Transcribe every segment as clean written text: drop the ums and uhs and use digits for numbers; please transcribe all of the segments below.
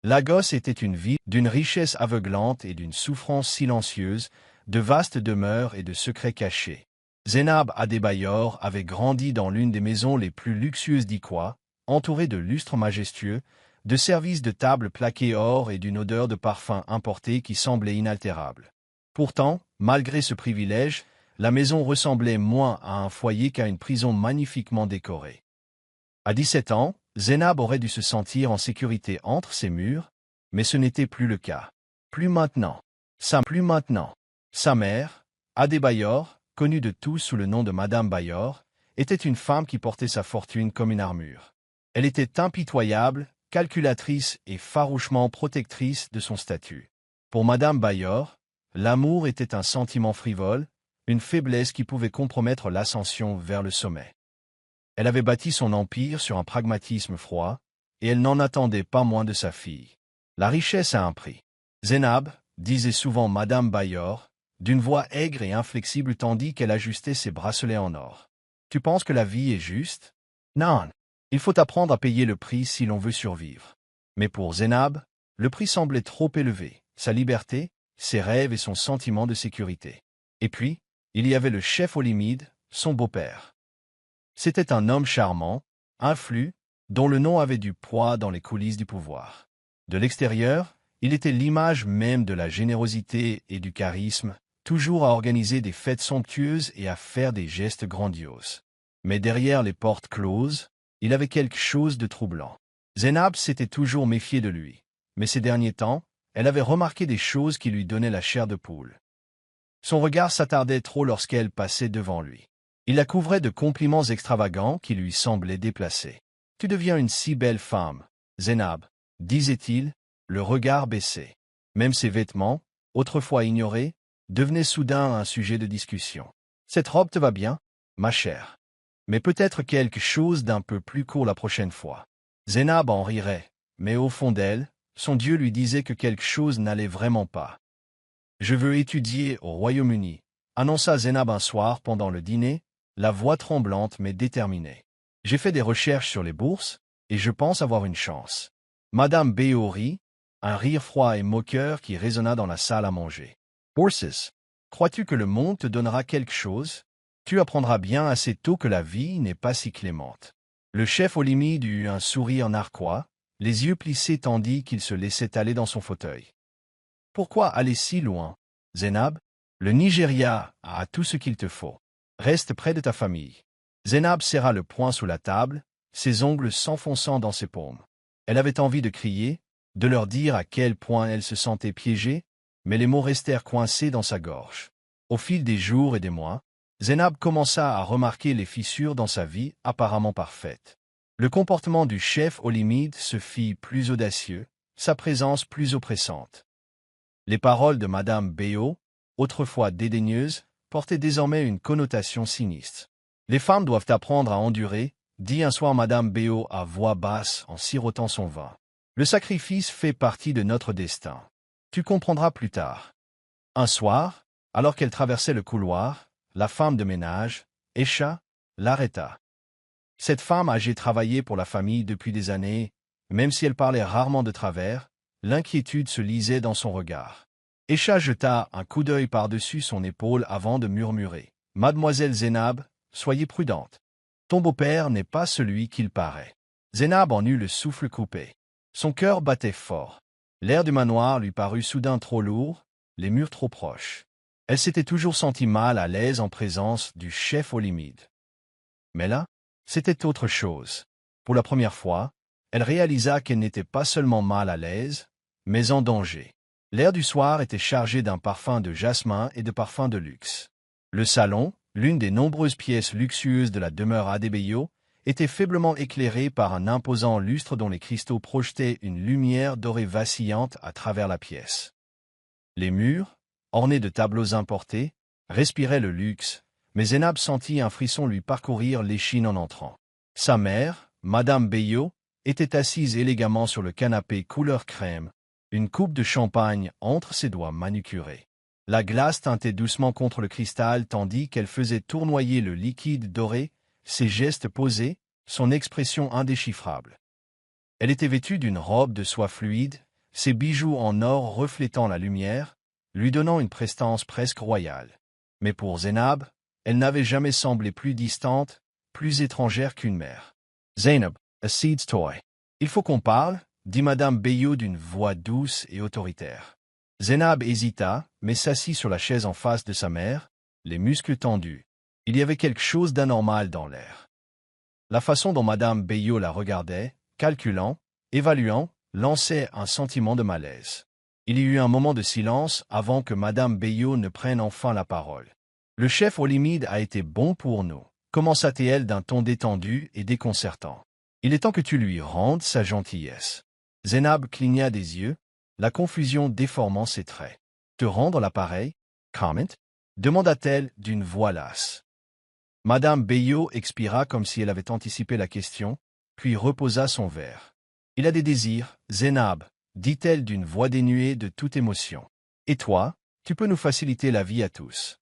Lagos était une ville d'une richesse aveuglante et d'une souffrance silencieuse, de vastes demeures et de secrets cachés. Zainab Adebayor avait grandi dans l'une des maisons les plus luxueuses d'Ikwa, entourée de lustres majestueux, de services de table plaqués or et d'une odeur de parfum importé qui semblait inaltérable. Pourtant, malgré ce privilège, la maison ressemblait moins à un foyer qu'à une prison magnifiquement décorée. À 17 ans, Zainab aurait dû se sentir en sécurité entre ses murs, mais ce n'était plus le cas. Plus maintenant. Sa mère, Adebayor, connue de tous sous le nom de Madame Bayor, était une femme qui portait sa fortune comme une armure. Elle était impitoyable, calculatrice et farouchement protectrice de son statut. Pour Madame Bayor, l'amour était un sentiment frivole, une faiblesse qui pouvait compromettre l'ascension vers le sommet. Elle avait bâti son empire sur un pragmatisme froid, et elle n'en attendait pas moins de sa fille. La richesse a un prix. Zainab, disait souvent Madame Bayor, d'une voix aigre et inflexible tandis qu'elle ajustait ses bracelets en or. Tu penses que la vie est juste? Non. Il faut apprendre à payer le prix si l'on veut survivre. Mais pour Zainab, le prix semblait trop élevé, sa liberté, ses rêves et son sentiment de sécurité. Et puis, il y avait le chef Olimide, son beau-père. C'était un homme charmant, influent, dont le nom avait du poids dans les coulisses du pouvoir. De l'extérieur, il était l'image même de la générosité et du charisme, toujours à organiser des fêtes somptueuses et à faire des gestes grandioses. Mais derrière les portes closes, il avait quelque chose de troublant. Zainab s'était toujours méfiée de lui, mais ces derniers temps, elle avait remarqué des choses qui lui donnaient la chair de poule. Son regard s'attardait trop lorsqu'elle passait devant lui. Il la couvrait de compliments extravagants qui lui semblaient déplacés. « Tu deviens une si belle femme, Zainab, » disait-il, le regard baissé. Même ses vêtements, autrefois ignorés, devenaient soudain un sujet de discussion. « Cette robe te va bien, ma chère. Mais peut-être quelque chose d'un peu plus court la prochaine fois. » Zainab en rirait, mais au fond d'elle, son Dieu lui disait que quelque chose n'allait vraiment pas. « Je veux étudier au Royaume-Uni, » annonça Zainab un soir pendant le dîner, la voix tremblante mais déterminée. « J'ai fait des recherches sur les bourses, et je pense avoir une chance. » Madame Béo rit, un rire froid et moqueur qui résonna dans la salle à manger. « Bourses, crois-tu que le monde te donnera quelque chose? Tu apprendras bien assez tôt que la vie n'est pas si clémente. » Le chef Olimide eut un sourire narquois, les yeux plissés tandis qu'il se laissait aller dans son fauteuil. « Pourquoi aller si loin, Zainab? Le Nigeria a tout ce qu'il te faut. Reste près de ta famille. » Zainab serra le poing sous la table, ses ongles s'enfonçant dans ses paumes. Elle avait envie de crier, de leur dire à quel point elle se sentait piégée, mais les mots restèrent coincés dans sa gorge. Au fil des jours et des mois, Zainab commença à remarquer les fissures dans sa vie apparemment parfaite. Le comportement du chef Olimide se fit plus audacieux, sa présence plus oppressante. Les paroles de Madame Béo, autrefois dédaigneuse, portaient désormais une connotation sinistre. « Les femmes doivent apprendre à endurer, » dit un soir Madame Béo à voix basse en sirotant son vin. « Le sacrifice fait partie de notre destin. Tu comprendras plus tard. » Un soir, alors qu'elle traversait le couloir, la femme de ménage, Esha, l'arrêta. Cette femme âgée travaillait pour la famille depuis des années, même si elle parlait rarement de travers, l'inquiétude se lisait dans son regard. Esha jeta un coup d'œil par-dessus son épaule avant de murmurer. « Mademoiselle Zainab, soyez prudente. Ton beau-père n'est pas celui qu'il paraît. » Zainab en eut le souffle coupé. Son cœur battait fort. L'air du manoir lui parut soudain trop lourd, les murs trop proches. Elle s'était toujours sentie mal à l'aise en présence du chef Olimide. Mais là, c'était autre chose. Pour la première fois, elle réalisa qu'elle n'était pas seulement mal à l'aise, mais en danger. L'air du soir était chargé d'un parfum de jasmin et de parfums de luxe. Le salon, l'une des nombreuses pièces luxueuses de la demeure Adebayo, était faiblement éclairé par un imposant lustre dont les cristaux projetaient une lumière dorée vacillante à travers la pièce. Les murs, ornés de tableaux importés, respiraient le luxe, mais Zainab sentit un frisson lui parcourir l'échine en entrant. Sa mère, Madame Béo, était assise élégamment sur le canapé couleur crème, une coupe de champagne entre ses doigts manucurés. La glace tintait doucement contre le cristal tandis qu'elle faisait tournoyer le liquide doré, ses gestes posés, son expression indéchiffrable. Elle était vêtue d'une robe de soie fluide, ses bijoux en or reflétant la lumière, lui donnant une prestance presque royale. Mais pour Zénab, elle n'avait jamais semblé plus distante, plus étrangère qu'une mère. « Zainab, a seed's toy. Il faut qu'on parle, dit Madame Bayot d'une voix douce et autoritaire. Zénab hésita, mais s'assit sur la chaise en face de sa mère, les muscles tendus. Il y avait quelque chose d'anormal dans l'air. La façon dont Madame Bayot la regardait, calculant, évaluant, lançait un sentiment de malaise. Il y eut un moment de silence avant que Madame Bayot ne prenne enfin la parole. « Le chef Olimide a été bon pour nous, commença-t-elle d'un ton détendu et déconcertant. Il est temps que tu lui rendes sa gentillesse. » Zénab cligna des yeux, la confusion déformant ses traits. « Te rendre l'appareil? Comment? » demanda-t-elle d'une voix lasse. Madame Bayot expira comme si elle avait anticipé la question, puis reposa son verre. « Il a des désirs, Zénab, dit-elle d'une voix dénuée de toute émotion. Et toi, tu peux nous faciliter la vie à tous. »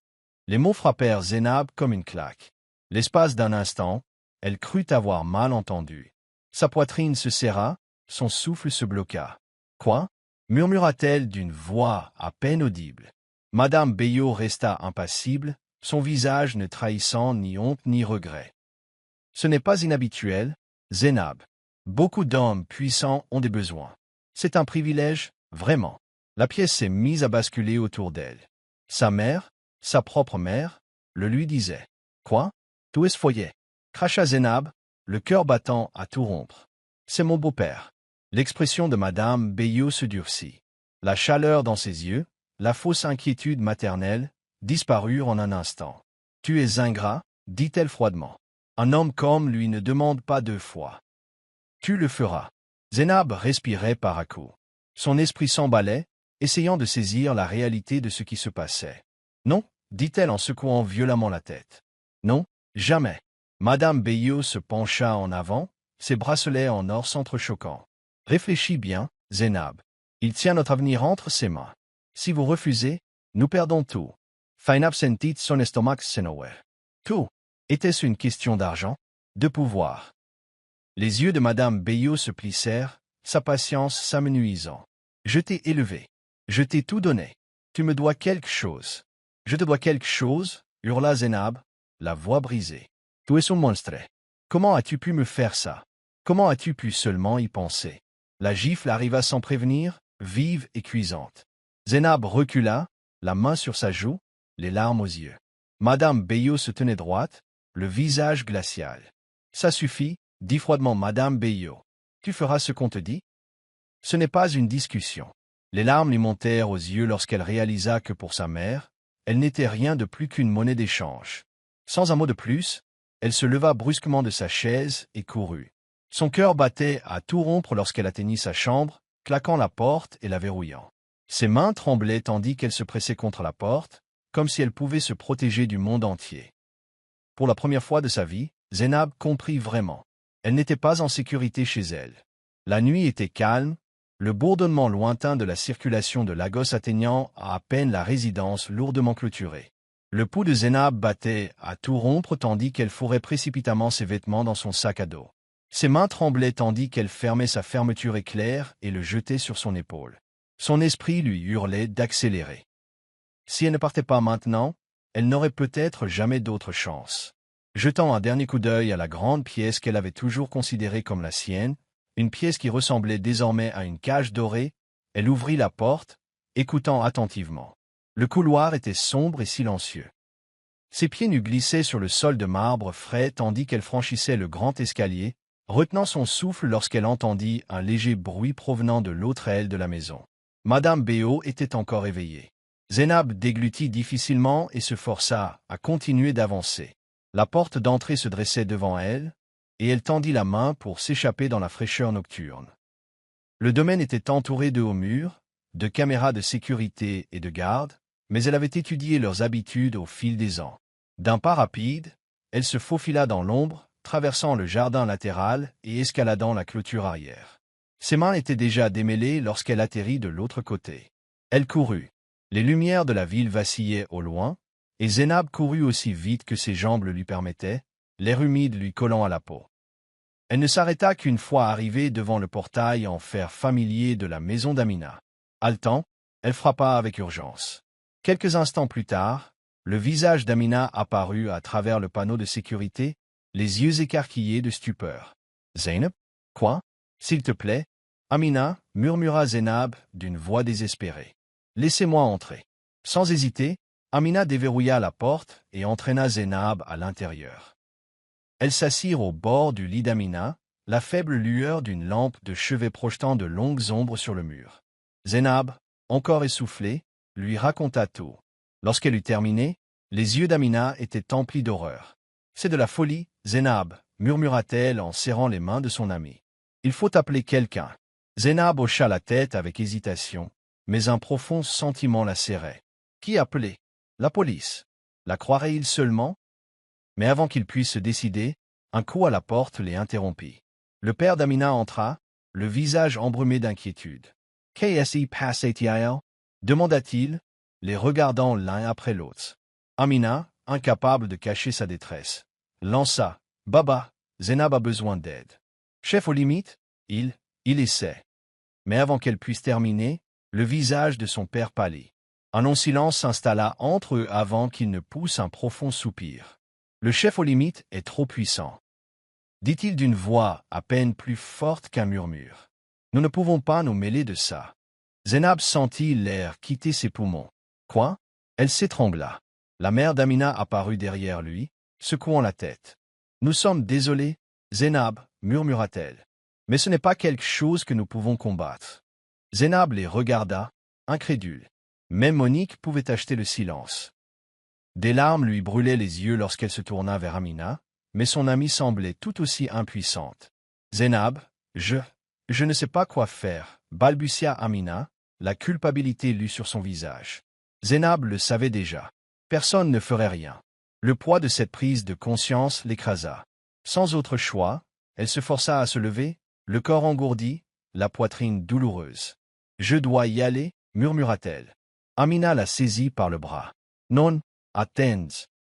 Les mots frappèrent Zénab comme une claque. L'espace d'un instant, elle crut avoir mal entendu. Sa poitrine se serra, son souffle se bloqua. « Quoi? » murmura-t-elle d'une voix à peine audible. Madame Bayot resta impassible, son visage ne trahissant ni honte ni regret. « Ce n'est pas inhabituel, Zénab. Beaucoup d'hommes puissants ont des besoins. C'est un privilège, vraiment. » La pièce s'est mise à basculer autour d'elle. Sa mère, sa propre mère, le lui disait. « Quoi? Tout est ce foyer ?» cracha Zénab, le cœur battant à tout rompre. « C'est mon beau-père. » L'expression de Madame Bayot se durcit. La chaleur dans ses yeux, la fausse inquiétude maternelle, disparurent en un instant. « Tu es ingrat, dit-elle froidement. Un homme comme lui ne demande pas 2 fois. Tu le feras. » Zénab respirait par à-coups. Son esprit s'emballait, essayant de saisir la réalité de ce qui se passait. « Non, dit-elle en secouant violemment la tête. Non, jamais. » Madame Bayot se pencha en avant, ses bracelets en or s'entrechoquant. « Réfléchis bien, Zénab. Il tient notre avenir entre ses mains. Si vous refusez, nous perdons tout. » Zénab sentit son estomac se nouer. Tout. Était-ce une question d'argent? De pouvoir? Les yeux de Madame Bayot se plissèrent, sa patience s'amenuisant. « Je t'ai élevé. Je t'ai tout donné. Tu me dois quelque chose. »« Je te dois quelque chose ?» hurla Zénab, la voix brisée. « Tu es un monstre. Comment as-tu pu me faire ça? Comment as-tu pu seulement y penser ?» La gifle arriva sans prévenir, vive et cuisante. Zénab recula, la main sur sa joue, les larmes aux yeux. Madame Bayot se tenait droite, le visage glacial. « Ça suffit, dit froidement Madame Bayot. Tu feras ce qu'on te dit? » Ce n'est pas une discussion. Les larmes lui montèrent aux yeux lorsqu'elle réalisa que pour sa mère, elle n'était rien de plus qu'une monnaie d'échange. Sans un mot de plus, elle se leva brusquement de sa chaise et courut. Son cœur battait à tout rompre lorsqu'elle atteignit sa chambre, claquant la porte et la verrouillant. Ses mains tremblaient tandis qu'elle se pressait contre la porte, comme si elle pouvait se protéger du monde entier. Pour la première fois de sa vie, Zénab comprit vraiment. Elle n'était pas en sécurité chez elle. La nuit était calme, le bourdonnement lointain de la circulation de Lagos atteignant à peine la résidence lourdement clôturée. Le pouls de Zénab battait à tout rompre tandis qu'elle fourrait précipitamment ses vêtements dans son sac à dos. Ses mains tremblaient tandis qu'elle fermait sa fermeture éclair et le jetait sur son épaule. Son esprit lui hurlait d'accélérer. Si elle ne partait pas maintenant, elle n'aurait peut-être jamais d'autre chance. Jetant un dernier coup d'œil à la grande pièce qu'elle avait toujours considérée comme la sienne, une pièce qui ressemblait désormais à une cage dorée, elle ouvrit la porte, écoutant attentivement. Le couloir était sombre et silencieux. Ses pieds nus glissaient sur le sol de marbre frais tandis qu'elle franchissait le grand escalier, retenant son souffle lorsqu'elle entendit un léger bruit provenant de l'autre aile de la maison. Madame Bayot était encore éveillée. Zénab déglutit difficilement et se força à continuer d'avancer. La porte d'entrée se dressait devant elle, et elle tendit la main pour s'échapper dans la fraîcheur nocturne. Le domaine était entouré de hauts murs, de caméras de sécurité et de gardes, mais elle avait étudié leurs habitudes au fil des ans. D'un pas rapide, elle se faufila dans l'ombre, traversant le jardin latéral et escaladant la clôture arrière. Ses mains étaient déjà démêlées lorsqu'elle atterrit de l'autre côté. Elle courut. Les lumières de la ville vacillaient au loin, et Zénab courut aussi vite que ses jambes le lui permettaient, l'air humide lui collant à la peau. Elle ne s'arrêta qu'une fois arrivée devant le portail en fer familier de la maison d'Amina. Haletant, elle frappa avec urgence. Quelques instants plus tard, le visage d'Amina apparut à travers le panneau de sécurité, les yeux écarquillés de stupeur. « Zeynab? Quoi? S'il te plaît? » Amina, murmura Zénab d'une voix désespérée. « Laissez-moi entrer. » Sans hésiter, Amina déverrouilla la porte et entraîna Zénab à l'intérieur. Elles s'assirent au bord du lit d'Amina, la faible lueur d'une lampe de chevet projetant de longues ombres sur le mur. Zénab, encore essoufflée, lui raconta tout. Lorsqu'elle eut terminé, les yeux d'Amina étaient emplis d'horreur. « C'est de la folie, Zénab, » murmura-t-elle en serrant les mains de son amie. « Il faut appeler quelqu'un. » Zénab hocha la tête avec hésitation, mais un profond sentiment la serrait. Qui appeler? La police. La croirait-il seulement? Mais avant qu'il puisse se décider, un coup à la porte les interrompit. Le père d'Amina entra, le visage embrumé d'inquiétude. « Qu'est-ce passé-t-il » demanda-t-il, les regardant l'un après l'autre. Amina, incapable de cacher sa détresse, lança « Baba, Zénab a besoin d'aide. » Chef aux limites, il essaie. Mais avant qu'elle puisse terminer, le visage de son père pâlit. Un long-silence s'installa entre eux avant qu'il ne pousse un profond soupir. « Le chef aux limites est trop puissant, » dit-il d'une voix à peine plus forte qu'un murmure. « Nous ne pouvons pas nous mêler de ça. » Zénab sentit l'air quitter ses poumons. Quoi? Elle s'étrangla. La mère d'Amina apparut derrière lui, secouant la tête. « Nous sommes désolés, Zénab, » murmura-t-elle. « Mais ce n'est pas quelque chose que nous pouvons combattre. » Zénab les regarda, incrédule. Même Monique pouvait acheter le silence. Des larmes lui brûlaient les yeux lorsqu'elle se tourna vers Amina, mais son amie semblait tout aussi impuissante. « Zénab, je ne sais pas quoi faire, » balbutia Amina, la culpabilité lue sur son visage. Zénab le savait déjà. Personne ne ferait rien. Le poids de cette prise de conscience l'écrasa. Sans autre choix, elle se força à se lever, le corps engourdi, la poitrine douloureuse. « Je dois y aller, » murmura-t-elle. Amina la saisit par le bras. « Non, attends. »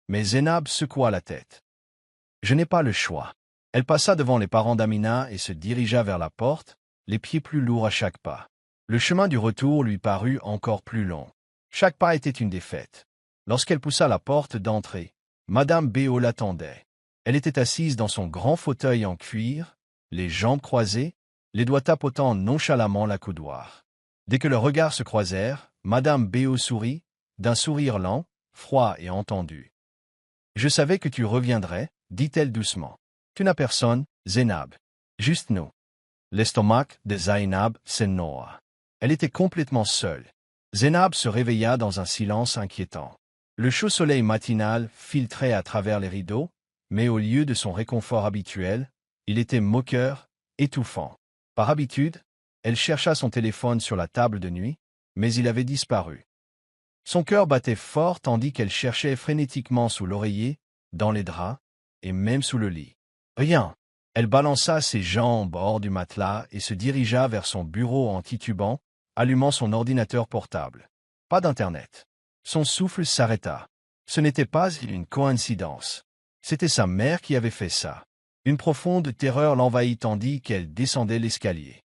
Mais Zénab secoua la tête. « Je n'ai pas le choix. » Elle passa devant les parents d'Amina et se dirigea vers la porte, les pieds plus lourds à chaque pas. Le chemin du retour lui parut encore plus long. Chaque pas était une défaite. Lorsqu'elle poussa la porte d'entrée, Madame Béot l'attendait. Elle était assise dans son grand fauteuil en cuir, les jambes croisées, les doigts tapotant nonchalamment la coudoir. Dès que leurs regards se croisèrent, Madame Béot sourit, d'un sourire lent, froid et entendu. « Je savais que tu reviendrais, » dit-elle doucement. « Tu n'as personne, Zénab. Juste nous. » L'estomac de Zainab s'ennoua. Elle était complètement seule. Zénab se réveilla dans un silence inquiétant. Le chaud soleil matinal filtrait à travers les rideaux, mais au lieu de son réconfort habituel, il était moqueur, étouffant. Par habitude, elle chercha son téléphone sur la table de nuit, mais il avait disparu. Son cœur battait fort tandis qu'elle cherchait frénétiquement sous l'oreiller, dans les draps, et même sous le lit. Rien. Elle balança ses jambes hors du matelas et se dirigea vers son bureau en titubant, allumant son ordinateur portable. Pas d'Internet. Son souffle s'arrêta. Ce n'était pas une coïncidence. C'était sa mère qui avait fait ça. Une profonde terreur l'envahit tandis qu'elle descendait l'escalier.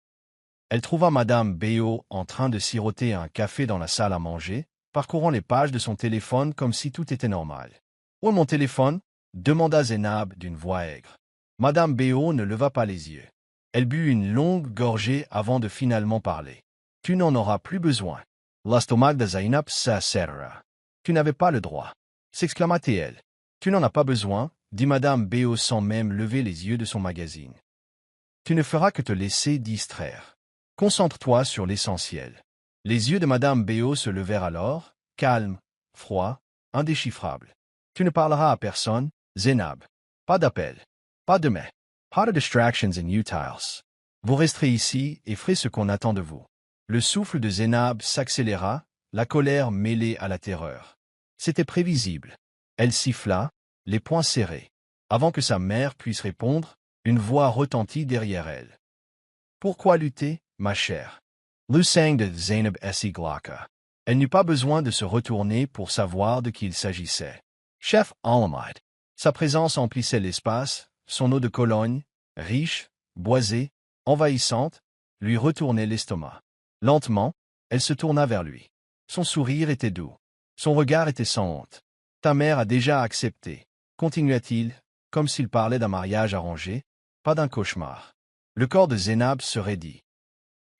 Elle trouva Madame Béot en train de siroter un café dans la salle à manger, parcourant les pages de son téléphone comme si tout était normal. « Où est mon téléphone ?» demanda Zénab d'une voix aigre. Madame Béot ne leva pas les yeux. Elle but une longue gorgée avant de finalement parler. « Tu n'en auras plus besoin. » L'estomac de Zainab s'asserra. « Tu n'avais pas le droit. » s'exclama-t-elle. « Tu n'en as pas besoin, » dit Madame Béot sans même lever les yeux de son magazine. « Tu ne feras que te laisser distraire. Concentre-toi sur l'essentiel. » Les yeux de Madame Béot se levèrent alors, calmes, froids, indéchiffrables. « Tu ne parleras à personne, Zénab. Pas d'appel. Pas de mais. Pas de distractions inutiles. Vous resterez ici et ferez ce qu'on attend de vous. » Le souffle de Zénab s'accéléra, la colère mêlée à la terreur. C'était prévisible. Elle siffla, les poings serrés. Avant que sa mère puisse répondre, une voix retentit derrière elle. « Pourquoi lutter, ma chère ?» Le sang de Zeynab Essi-Glaka. Elle n'eut pas besoin de se retourner pour savoir de qui il s'agissait. Chef Alamite. Sa présence emplissait l'espace, son eau de Cologne, riche, boisée, envahissante, lui retournait l'estomac. Lentement, elle se tourna vers lui. Son sourire était doux. Son regard était sans honte. « Ta mère a déjà accepté, continua-t-il, comme s'il parlait d'un mariage arrangé, pas d'un cauchemar. Le corps de Zénab se raidit.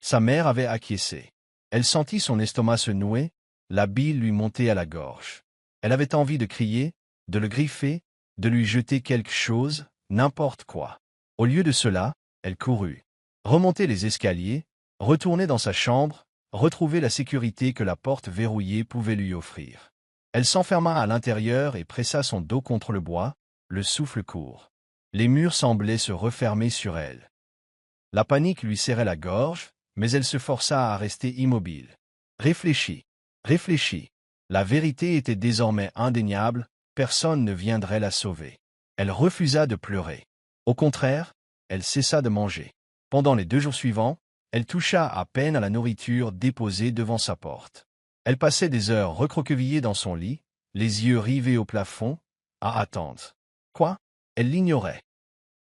Sa mère avait acquiescé. Elle sentit son estomac se nouer, la bile lui monter à la gorge. Elle avait envie de crier, de le griffer, de lui jeter quelque chose, n'importe quoi. Au lieu de cela, elle courut. Remonter les escaliers, retourner dans sa chambre, retrouver la sécurité que la porte verrouillée pouvait lui offrir. Elle s'enferma à l'intérieur et pressa son dos contre le bois, le souffle court. Les murs semblaient se refermer sur elle. La panique lui serrait la gorge, mais elle se força à rester immobile. Réfléchit, réfléchit. La vérité était désormais indéniable, personne ne viendrait la sauver. Elle refusa de pleurer. Au contraire, elle cessa de manger. Pendant les 2 jours suivants, elle toucha à peine à la nourriture déposée devant sa porte. Elle passait des heures recroquevillée dans son lit, les yeux rivés au plafond, à attendre. Quoi? Elle l'ignorait.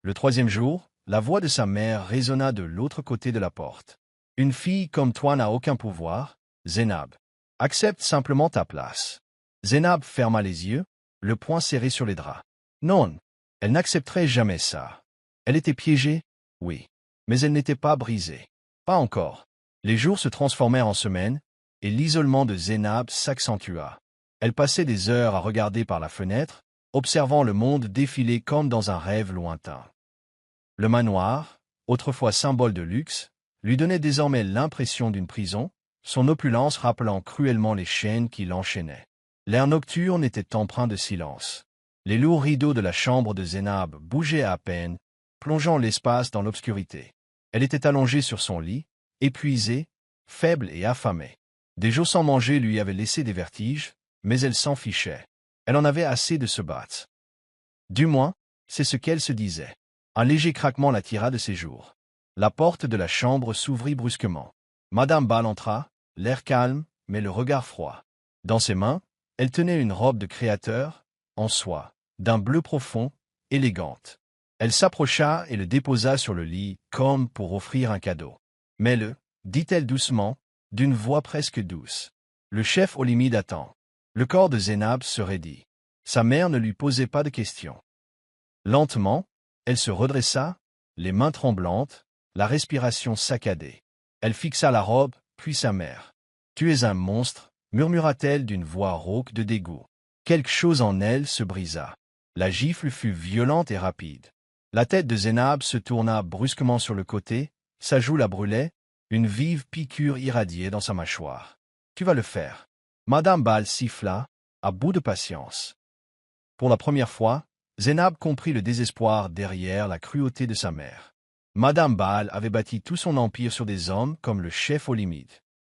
Le 3e jour, la voix de sa mère résonna de l'autre côté de la porte. « Une fille comme toi n'a aucun pouvoir, Zénab. Accepte simplement ta place. » Zénab ferma les yeux, le poing serré sur les draps. Non, elle n'accepterait jamais ça. Elle était piégée, oui, mais elle n'était pas brisée. Pas encore. Les jours se transformèrent en semaines, et l'isolement de Zénab s'accentua. Elle passait des heures à regarder par la fenêtre, observant le monde défiler comme dans un rêve lointain. Le manoir, autrefois symbole de luxe, lui donnait désormais l'impression d'une prison, son opulence rappelant cruellement les chaînes qui l'enchaînaient. L'air nocturne était empreint de silence. Les lourds rideaux de la chambre de Zénab bougeaient à peine, plongeant l'espace dans l'obscurité. Elle était allongée sur son lit, épuisée, faible et affamée. Des jours sans manger lui avaient laissé des vertiges, mais elle s'en fichait. Elle en avait assez de se battre. Du moins, c'est ce qu'elle se disait. Un léger craquement la tira de ses jours. La porte de la chambre s'ouvrit brusquement. Madame Ball entra, l'air calme, mais le regard froid. Dans ses mains, elle tenait une robe de créateur, en soie, d'un bleu profond, élégante. Elle s'approcha et le déposa sur le lit, comme pour offrir un cadeau. « Mets-le, dit-elle doucement, d'une voix presque douce. Le chef Olimide attend. » Le corps de Zénab se raidit. Sa mère ne lui posait pas de questions. Lentement, elle se redressa, les mains tremblantes, la respiration saccadée. Elle fixa la robe, puis sa mère. « Tu es un monstre, » murmura-t-elle d'une voix rauque de dégoût. Quelque chose en elle se brisa. La gifle fut violente et rapide. La tête de Zénab se tourna brusquement sur le côté, sa joue la brûlait, une vive piqûre irradiait dans sa mâchoire. « Tu vas le faire. » Madame Ball siffla, à bout de patience. Pour la première fois, Zénab comprit le désespoir derrière la cruauté de sa mère. Madame Ball avait bâti tout son empire sur des hommes comme le chef Olimide.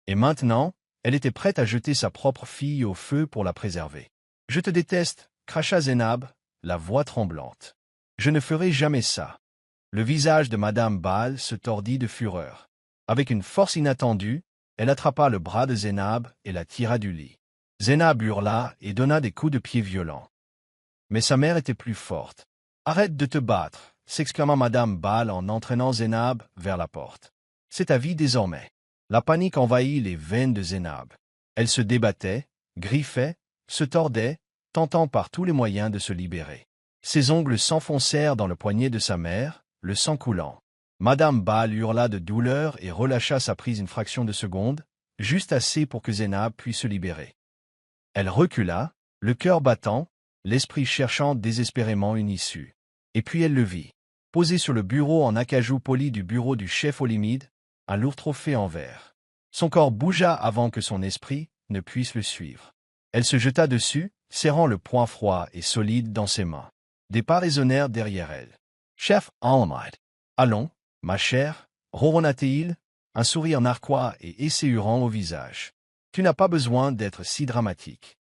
Et maintenant, elle était prête à jeter sa propre fille au feu pour la préserver. « Je te déteste, » cracha Zénab, la voix tremblante. « Je ne ferai jamais ça. » Le visage de Madame Ball se tordit de fureur. Avec une force inattendue, elle attrapa le bras de Zénab et la tira du lit. Zénab hurla et donna des coups de pied violents. Mais sa mère était plus forte. « Arrête de te battre !» s'exclama Madame Ball en entraînant Zénab vers la porte. « C'est ta vie désormais. » La panique envahit les veines de Zénab. Elle se débattait, griffait, se tordait, tentant par tous les moyens de se libérer. Ses ongles s'enfoncèrent dans le poignet de sa mère, le sang coulant. Madame Ball hurla de douleur et relâcha sa prise une fraction de seconde, juste assez pour que Zénab puisse se libérer. Elle recula, le cœur battant, l'esprit cherchant désespérément une issue. Et puis elle le vit. Posé sur le bureau en acajou poli du bureau du chef Olimide, un lourd trophée en verre. Son corps bougea avant que son esprit ne puisse le suivre. Elle se jeta dessus, serrant le poing froid et solide dans ses mains. Des pas résonnèrent derrière elle. « Chef Olimide. Allons, ma chère, » ronronna-t-il, un sourire narquois et esséurant au visage. « Tu n'as pas besoin d'être si dramatique. »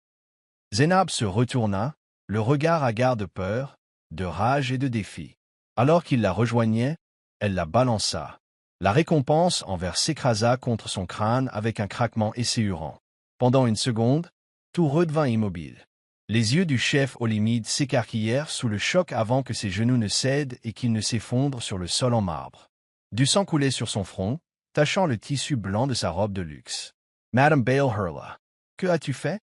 Zénab se retourna, le regard hagard de peur, de rage et de défi. Alors qu'il la rejoignait, elle la balança. La récompense en verre s'écrasa contre son crâne avec un craquement esséurant. Pendant une seconde, tout redevint immobile. Les yeux du chef Olimide s'écarquillèrent sous le choc avant que ses genoux ne cèdent et qu'il ne s'effondre sur le sol en marbre. Du sang coulait sur son front, tachant le tissu blanc de sa robe de luxe. Madame Bale hurla. « Que as-tu fait »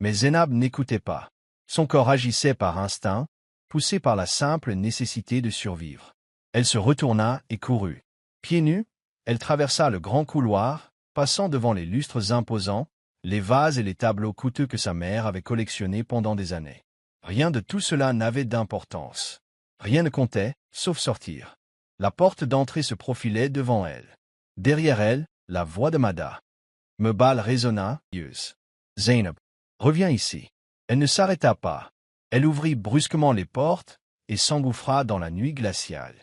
Mais Zénab n'écoutait pas. Son corps agissait par instinct, poussé par la simple nécessité de survivre. Elle se retourna et courut. Pieds nus, elle traversa le grand couloir, passant devant les lustres imposants, les vases et les tableaux coûteux que sa mère avait collectionnés pendant des années. Rien de tout cela n'avait d'importance. Rien ne comptait, sauf sortir. La porte d'entrée se profilait devant elle. Derrière elle, la voix de Mada. Mebal résonna, pieuse. « Zainab, reviens ici. » Elle ne s'arrêta pas. Elle ouvrit brusquement les portes et s'engouffra dans la nuit glaciale.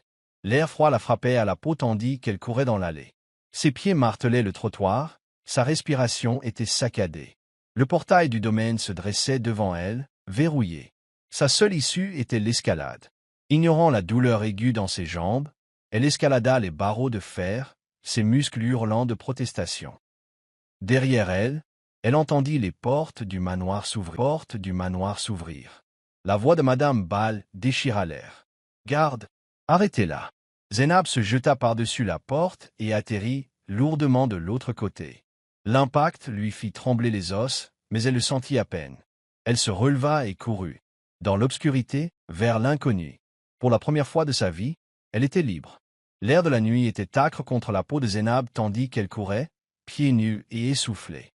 L'air froid la frappait à la peau tandis qu'elle courait dans l'allée. Ses pieds martelaient le trottoir, sa respiration était saccadée. Le portail du domaine se dressait devant elle, verrouillé. Sa seule issue était l'escalade. Ignorant la douleur aiguë dans ses jambes, elle escalada les barreaux de fer, ses muscles hurlant de protestation. Derrière elle, elle entendit les portes du manoir s'ouvrir. La voix de Madame Ball déchira l'air. « Garde, arrêtez-la !» Zénab se jeta par-dessus la porte et atterrit lourdement de l'autre côté. L'impact lui fit trembler les os, mais elle le sentit à peine. Elle se releva et courut. Dans l'obscurité, vers l'inconnu. Pour la première fois de sa vie, elle était libre. L'air de la nuit était âcre contre la peau de Zénab tandis qu'elle courait, pieds nus et essoufflée.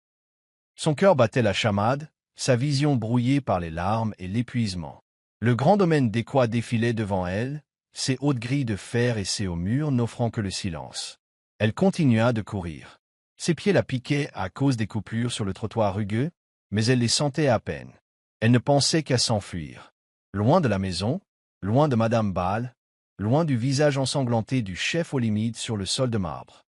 Son cœur battait la chamade, sa vision brouillée par les larmes et l'épuisement. Le grand domaine d'équois défilait devant elle, ses hautes grilles de fer et ses hauts murs n'offrant que le silence. Elle continua de courir. Ses pieds la piquaient à cause des coupures sur le trottoir rugueux, mais elle les sentait à peine. Elle ne pensait qu'à s'enfuir. Loin de la maison, loin de Madame Ball, loin du visage ensanglanté du chef Olimide sur le sol de marbre.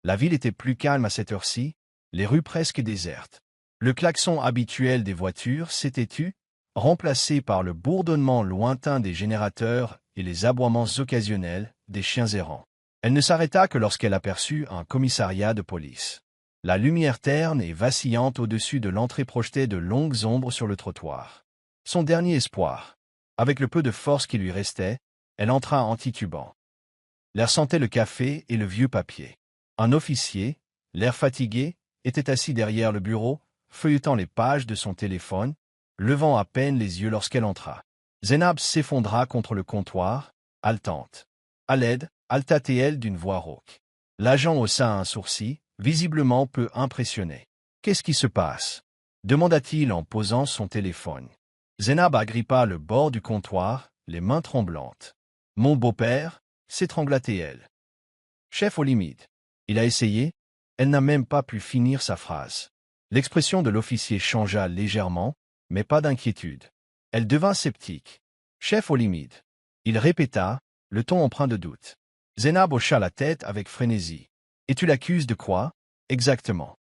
La ville était plus calme à cette heure-ci, les rues presque désertes. Le klaxon habituel des voitures s'était tu, remplacé par le bourdonnement lointain des générateurs et les aboiements occasionnels des chiens errants. Elle ne s'arrêta que lorsqu'elle aperçut un commissariat de police. La lumière terne et vacillante au-dessus de l'entrée projetait de longues ombres sur le trottoir. Son dernier espoir. Avec le peu de force qui lui restait, elle entra en titubant. L'air sentait le café et le vieux papier. Un officier, l'air fatigué, était assis derrière le bureau, feuilletant les pages de son téléphone, levant à peine les yeux lorsqu'elle entra. Zénab s'effondra contre le comptoir, haletante. « À l'aide !» halta-t-elle d'une voix rauque. L'agent haussa un sourcil, visiblement peu impressionné. « Qu'est-ce qui se passe » demanda-t-il en posant son téléphone. Zénab agrippa le bord du comptoir, les mains tremblantes. « Mon beau-père » s'étrangla-t-elle. « Chef Olimide. » Il a essayé. Elle n'a même pas pu finir sa phrase. L'expression de l'officier changea légèrement, mais pas d'inquiétude. Elle devint sceptique. « Chef Olimide. » Il répéta, le ton empreint de doute. Zénab hocha la tête avec frénésie. « Et tu l'accuses de quoi, exactement ?»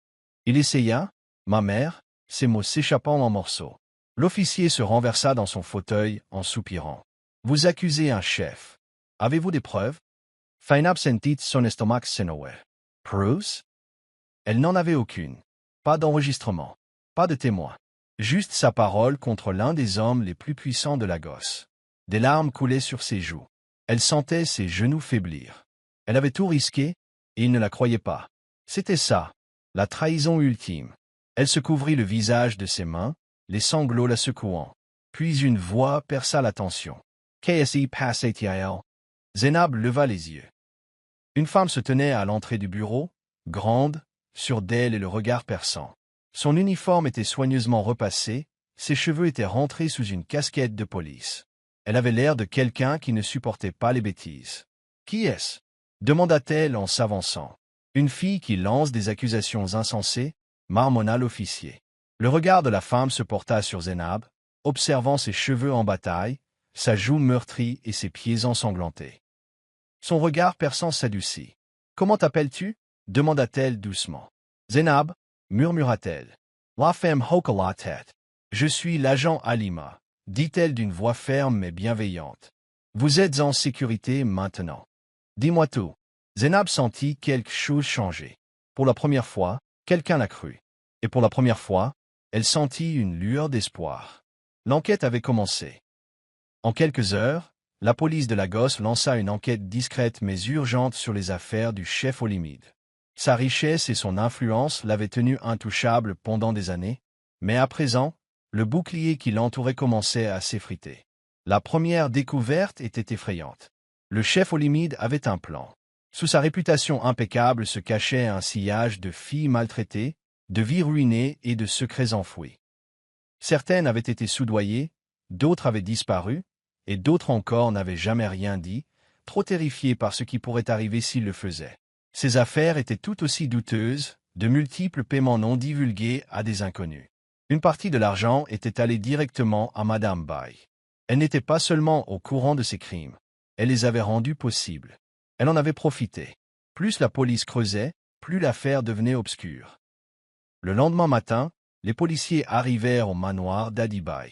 Il essaya, « Ma mère », ses mots s'échappant en morceaux. L'officier se renversa dans son fauteuil en soupirant. « Vous accusez un chef. Avez-vous des preuves » Zénab sentit son estomac se nouer. « Preuves » Elle n'en avait aucune. Pas d'enregistrement. Pas de témoin. Juste sa parole contre l'un des hommes les plus puissants de Lagos. Des larmes coulaient sur ses joues. Elle sentait ses genoux faiblir. Elle avait tout risqué, et il ne la croyait pas. C'était ça, la trahison ultime. Elle se couvrit le visage de ses mains, les sanglots la secouant. Puis une voix perça la tension. « Qu'est-ce passait-il » Zénab leva les yeux. Une femme se tenait à l'entrée du bureau, grande, sûre d'elle et le regard perçant. Son uniforme était soigneusement repassé, ses cheveux étaient rentrés sous une casquette de police. Elle avait l'air de quelqu'un qui ne supportait pas les bêtises. « Qui est-ce » demanda-t-elle en s'avançant. « Une fille qui lance des accusations insensées » marmonna l'officier. Le regard de la femme se porta sur Zénab, observant ses cheveux en bataille, sa joue meurtrie et ses pieds ensanglantés. Son regard perçant s'adoucit. « Comment t'appelles-tu » demanda-t-elle doucement. « Zénab » murmura-t-elle. La femme hocha la tête. « Je suis l'agent Halima » dit-elle d'une voix ferme mais bienveillante. « Vous êtes en sécurité maintenant. Dis-moi tout. » Zénab sentit quelque chose changer. Pour la première fois, quelqu'un l'a cru. Et pour la première fois, Elle sentit une lueur d'espoir. L'enquête avait commencé. En quelques heures, la police de Lagos lança une enquête discrète mais urgente sur les affaires du chef Olimide. Sa richesse et son influence l'avaient tenu intouchable pendant des années, mais à présent, le bouclier qui l'entourait commençait à s'effriter. La première découverte était effrayante. Le chef Olimide avait un plan. Sous sa réputation impeccable se cachait un sillage de filles maltraitées, de vies ruinées et de secrets enfouis. Certaines avaient été soudoyées, d'autres avaient disparu, et d'autres encore n'avaient jamais rien dit, trop terrifiées par ce qui pourrait arriver s'ils le faisaient. Ces affaires étaient tout aussi douteuses, de multiples paiements non divulgués à des inconnus. Une partie de l'argent était allée directement à Madame Bai. Elle n'était pas seulement au courant de ces crimes, elle les avait rendus possibles. Elle en avait profité. Plus la police creusait, plus l'affaire devenait obscure. Le lendemain matin, les policiers arrivèrent au manoir d'Adi Bai.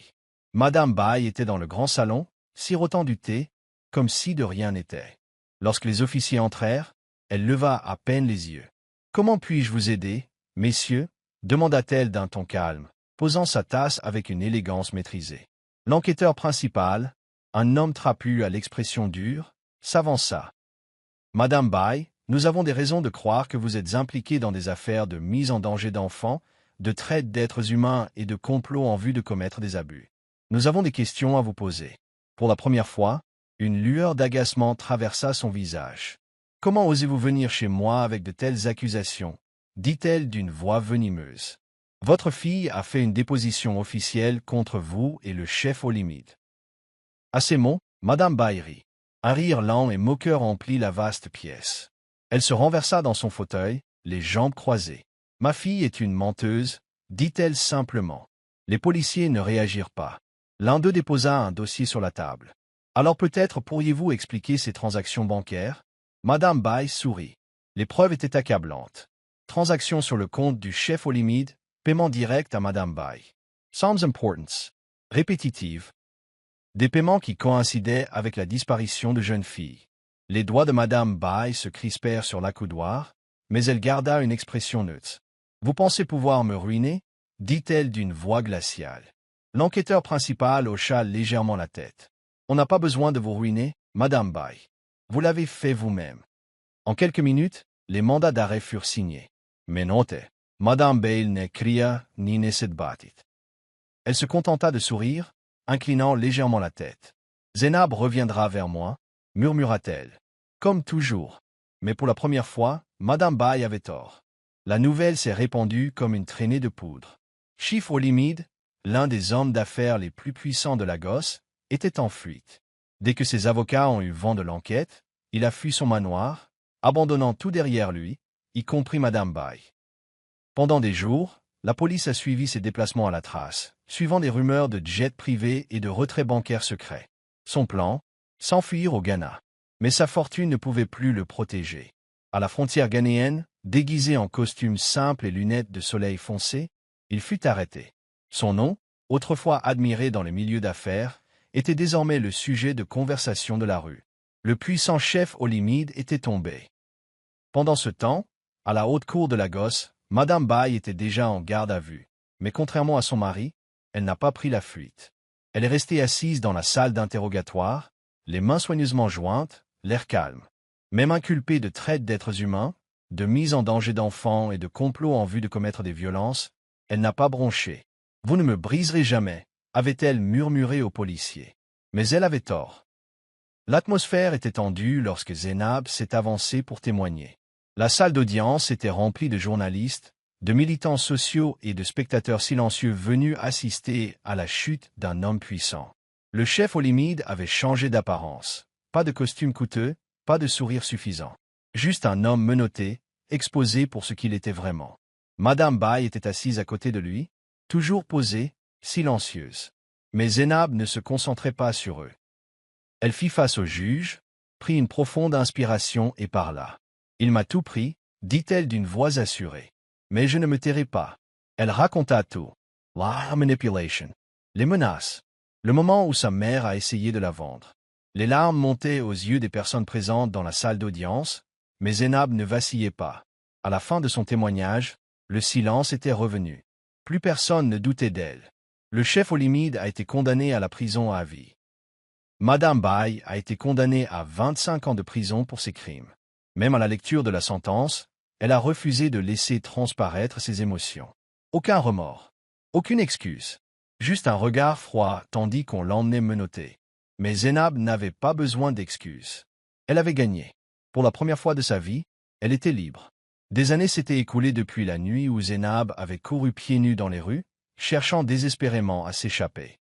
Madame Bai était dans le grand salon, sirotant du thé, comme si de rien n'était. Lorsque les officiers entrèrent, elle leva à peine les yeux. « Comment puis-je vous aider, messieurs » demanda-t-elle d'un ton calme, posant sa tasse avec une élégance maîtrisée. L'enquêteur principal, un homme trapu à l'expression dure, s'avança. « Madame Bai, nous avons des raisons de croire que vous êtes impliquée dans des affaires de mise en danger d'enfants, de traite d'êtres humains et de complot en vue de commettre des abus. Nous avons des questions à vous poser. » Pour la première fois, une lueur d'agacement traversa son visage. « Comment osez-vous venir chez moi avec de telles accusations » dit-elle d'une voix venimeuse. « Votre fille a fait une déposition officielle contre vous et le chef Olimide. » À ces mots, Madame Bai rit. Un rire lent et moqueur emplit la vaste pièce. Elle se renversa dans son fauteuil, les jambes croisées. « Ma fille est une menteuse, » dit-elle simplement. Les policiers ne réagirent pas. L'un d'eux déposa un dossier sur la table. « Alors peut-être pourriez-vous expliquer ces transactions bancaires ?» Madame Bai sourit. Les preuves étaient accablantes. Transactions sur le compte du chef Olimide, paiement direct à Madame Bai. Sums importance. Répétitive. Des paiements qui coïncidaient avec la disparition de jeunes filles. Les doigts de Madame Bai se crispèrent sur l'accoudoir, mais elle garda une expression neutre. « Vous pensez pouvoir me ruiner » dit-elle d'une voix glaciale. L'enquêteur principal hocha légèrement la tête. « On n'a pas besoin de vous ruiner, Madame Bai. Vous l'avez fait vous-même. » En quelques minutes, les mandats d'arrêt furent signés. Mais notez, Madame Bai ne cria ni ne se battit. Elle se contenta de sourire, inclinant légèrement la tête. « Zénab reviendra vers moi, » murmura-t-elle. Comme toujours. Mais pour la première fois, Madame Bai avait tort. La nouvelle s'est répandue comme une traînée de poudre. Chef Olimide, l'un des hommes d'affaires les plus puissants de Lagos, était en fuite. Dès que ses avocats ont eu vent de l'enquête, il a fui son manoir, abandonnant tout derrière lui, y compris Madame Bai. Pendant des jours, la police a suivi ses déplacements à la trace, suivant des rumeurs de jets privés et de retraits bancaires secrets. Son plan, s'enfuir au Ghana. Mais sa fortune ne pouvait plus le protéger. À la frontière ghanéenne, déguisé en costume simple et lunettes de soleil foncé, il fut arrêté. Son nom, autrefois admiré dans les milieux d'affaires, était désormais le sujet de conversation de la rue. Le puissant chef Olimide était tombé. Pendant ce temps, à la haute cour de Lagos, Madame Bai était déjà en garde à vue. Mais contrairement à son mari, elle n'a pas pris la fuite. Elle est restée assise dans la salle d'interrogatoire, les mains soigneusement jointes, l'air calme. Même inculpée de traite d'êtres humains, de mise en danger d'enfants et de complot en vue de commettre des violences, elle n'a pas bronché. « Vous ne me briserez jamais », avait-elle murmuré au policier. Mais elle avait tort. L'atmosphère était tendue lorsque Zénab s'est avancée pour témoigner. La salle d'audience était remplie de journalistes, de militants sociaux et de spectateurs silencieux venus assister à la chute d'un homme puissant. Le chef Olimide avait changé d'apparence. Pas de costume coûteux, pas de sourire suffisant. Juste un homme menotté, exposé pour ce qu'il était vraiment. Madame Bai était assise à côté de lui, toujours posée, silencieuse. Mais Zénab ne se concentrait pas sur eux. Elle fit face au juge, prit une profonde inspiration et parla. « Il m'a tout pris, » dit-elle d'une voix assurée. « Mais je ne me tairai pas. » Elle raconta tout. La manipulation. Les menaces. Le moment où sa mère a essayé de la vendre. Les larmes montaient aux yeux des personnes présentes dans la salle d'audience, mais Zénab ne vacillait pas. À la fin de son témoignage, le silence était revenu. Plus personne ne doutait d'elle. Le chef Olimide a été condamné à la prison à vie. Madame Bai a été condamnée à 25 ans de prison pour ses crimes. Même à la lecture de la sentence, elle a refusé de laisser transparaître ses émotions. Aucun remords. Aucune excuse. Juste un regard froid tandis qu'on l'emmenait menottée. Mais Zénab n'avait pas besoin d'excuses. Elle avait gagné. Pour la première fois de sa vie, elle était libre. Des années s'étaient écoulées depuis la nuit où Zénab avait couru pieds nus dans les rues, cherchant désespérément à s'échapper.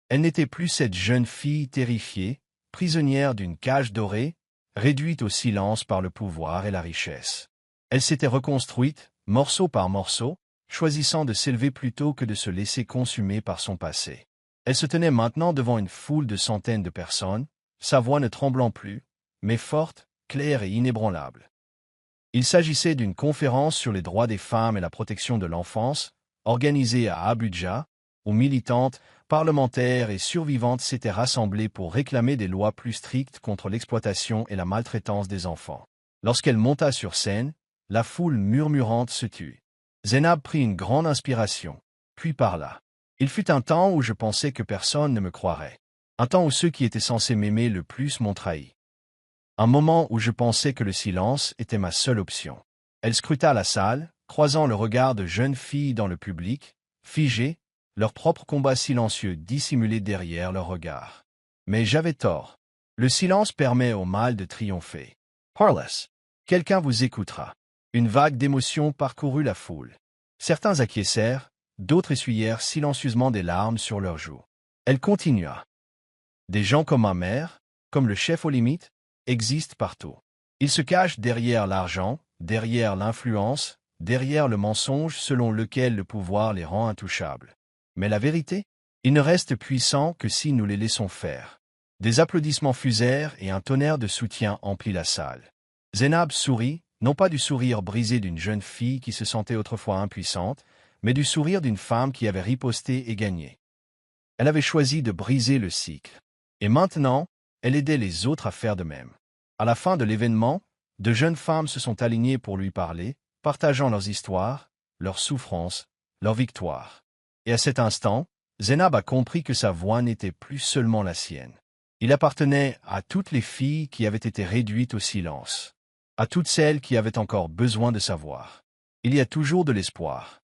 Elle n'était plus cette jeune fille terrifiée, prisonnière d'une cage dorée, réduite au silence par le pouvoir et la richesse. Elle s'était reconstruite, morceau par morceau, choisissant de s'élever plutôt que de se laisser consumer par son passé. Elle se tenait maintenant devant une foule de centaines de personnes, sa voix ne tremblant plus, mais forte, claire et inébranlable. Il s'agissait d'une conférence sur les droits des femmes et la protection de l'enfance, organisée à Abuja, où militantes, parlementaires et survivantes s'étaient rassemblées pour réclamer des lois plus strictes contre l'exploitation et la maltraitance des enfants. Lorsqu'elle monta sur scène, la foule murmurante se tut. Zénab prit une grande inspiration, puis parla. Il fut un temps où je pensais que personne ne me croirait. Un temps où ceux qui étaient censés m'aimer le plus m'ont trahi. Un moment où je pensais que le silence était ma seule option. Elle scruta la salle, croisant le regard de jeunes filles dans le public, figées, leur propre combat silencieux dissimulé derrière leur regard. Mais j'avais tort. Le silence permet au mal de triompher. Parlez. Quelqu'un vous écoutera. Une vague d'émotion parcourut la foule. Certains acquiescèrent, d'autres essuyèrent silencieusement des larmes sur leurs joues. Elle continua. Des gens comme ma mère, comme le chef aux limites, existent partout. Ils se cachent derrière l'argent, derrière l'influence, derrière le mensonge selon lequel le pouvoir les rend intouchables. Mais la vérité, ils ne restent puissants que si nous les laissons faire. Des applaudissements fusèrent et un tonnerre de soutien emplit la salle. Zénab sourit, non pas du sourire brisé d'une jeune fille qui se sentait autrefois impuissante, mais du sourire d'une femme qui avait riposté et gagné. Elle avait choisi de briser le cycle. Et maintenant, elle aidait les autres à faire de même. À la fin de l'événement, de jeunes femmes se sont alignées pour lui parler, partageant leurs histoires, leurs souffrances, leurs victoires. Et à cet instant, Zénab a compris que sa voix n'était plus seulement la sienne. Il appartenait à toutes les filles qui avaient été réduites au silence, à toutes celles qui avaient encore besoin de savoir. Il y a toujours de l'espoir.